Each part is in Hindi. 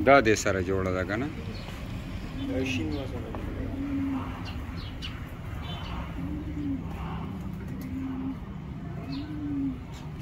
दादे सारा जोड़ा था ना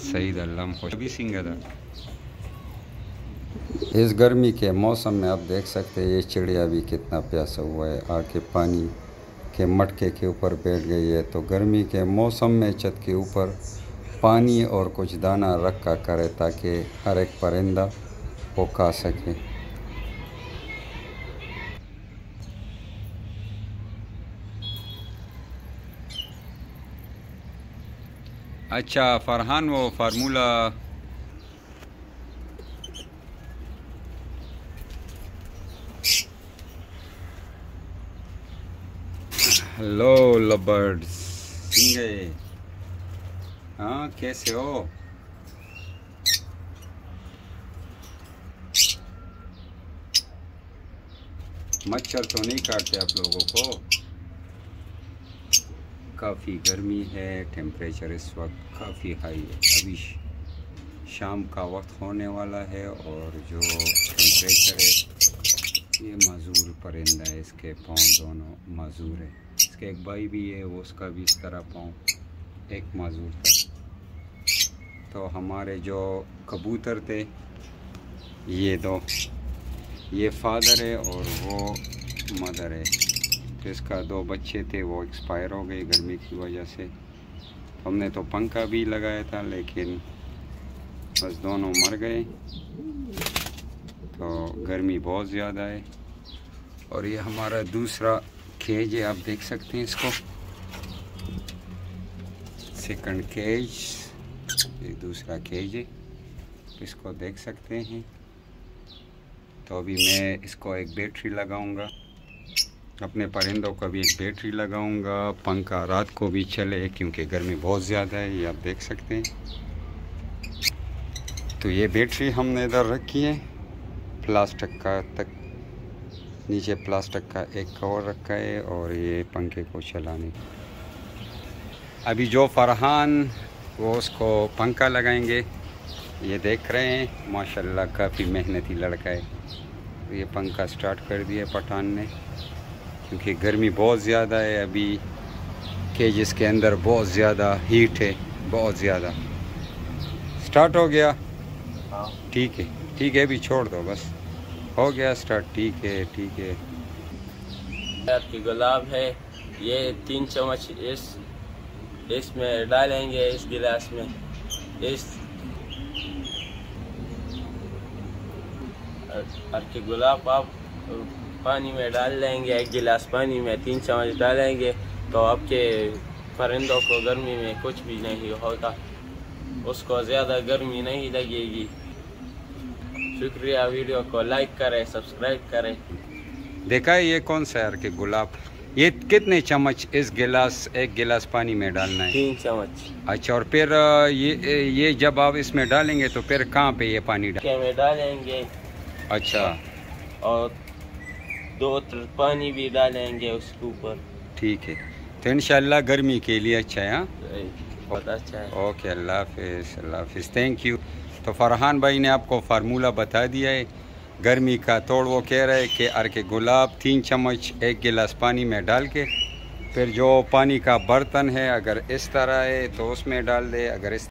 सही दल्लम खुश भी सिंगा था। इस गर्मी के मौसम में आप देख सकते हैं ये चिड़िया भी कितना प्यासा हुआ है, आके पानी के मटके के ऊपर बैठ गई है। तो गर्मी के मौसम में छत के ऊपर पानी और कुछ दाना रखा करे ताकि हर एक परिंदा वो खा सके। अच्छा फरहान, वो फार्मूला हेलो लवर्ड्स सिंगे, हाँ कैसे हो? मच्छर तो नहीं काटते आप लोगों को? काफ़ी गर्मी है, टेम्परेचर इस वक्त काफ़ी हाई है। अभी शाम का वक्त होने वाला है और जो टेम्परेचर है ये माजूर परिंदा है, इसके पाँव दोनों माजूर है। इसके एक भाई भी है, वो उसका भी इस तरह पाँव एक माजूर था। तो हमारे जो कबूतर थे ये दो, ये फादर है और वो मदर है। तो इसका दो बच्चे थे, वो एक्सपायर हो गए गर्मी की वजह से। हमने तो पंखा भी लगाया था लेकिन बस दोनों मर गए। तो गर्मी बहुत ज़्यादा है। और ये हमारा दूसरा केज है, आप देख सकते हैं इसको, सेकंड केज, ये दूसरा केज है, इसको देख सकते हैं। तो अभी मैं इसको एक बैटरी लगाऊंगा, अपने परिंदों को भी एक बैटरी लगाऊंगा, पंखा रात को भी चले क्योंकि गर्मी बहुत ज़्यादा है, ये आप देख सकते हैं। तो ये बैटरी हमने इधर रखी है, प्लास्टिक का तक नीचे प्लास्टिक का एक कवर रखा है और ये पंखे को चलाने। अभी जो फरहान वो उसको पंखा लगाएंगे, ये देख रहे हैं माशाल्लाह काफ़ी मेहनती लड़का है। तो ये पंखा स्टार्ट कर दिया पठान ने क्योंकि गर्मी बहुत ज़्यादा है। अभी केजेस के अंदर बहुत ज़्यादा हीट है, बहुत ज़्यादा। स्टार्ट हो गया? ठीक है ठीक है, अभी छोड़ दो, बस हो गया स्टार्ट। ठीक है ठीक है। की गुलाब है, ये 3 चम्मच इसमें डालेंगे, इस गिलास में। इस अर्की गुलाब आप पानी में डाल लेंगे, 1 गिलास पानी में 3 चम्मच डालेंगे तो आपके परिंदों को गर्मी में कुछ भी नहीं होगा, उसको ज़्यादा गर्मी नहीं लगेगी। शुक्रिया, वीडियो को लाइक करें, सब्सक्राइब करें। देखा है ये कौन सा है कि गुलाब, ये कितने चम्मच इस गिलास 1 गिलास पानी में डालना है? 3 चम्मच। अच्छा, और फिर ये जब आप इसमें डालेंगे तो फिर कहाँ पे ये पानी में डालेंगे? अच्छा, और 2 पानी भी डालेंगे उसके ऊपर। ठीक है, तो इंशाल्लाह गर्मी के लिए अच्छा है। हाँ बहुत अच्छा है। ओके, अल्लाह हाफिज़, अल्लाह हाफिज़, थैंक यू। तो फरहान भाई ने आपको फार्मूला बता दिया है गर्मी का। तोड़ वो कह रहे हैं कि अर्के गुलाब 3 चम्मच 1 गिलास पानी में डाल के, फिर जो पानी का बर्तन है अगर इस तरह है तो उसमें डाल दे, अगर इस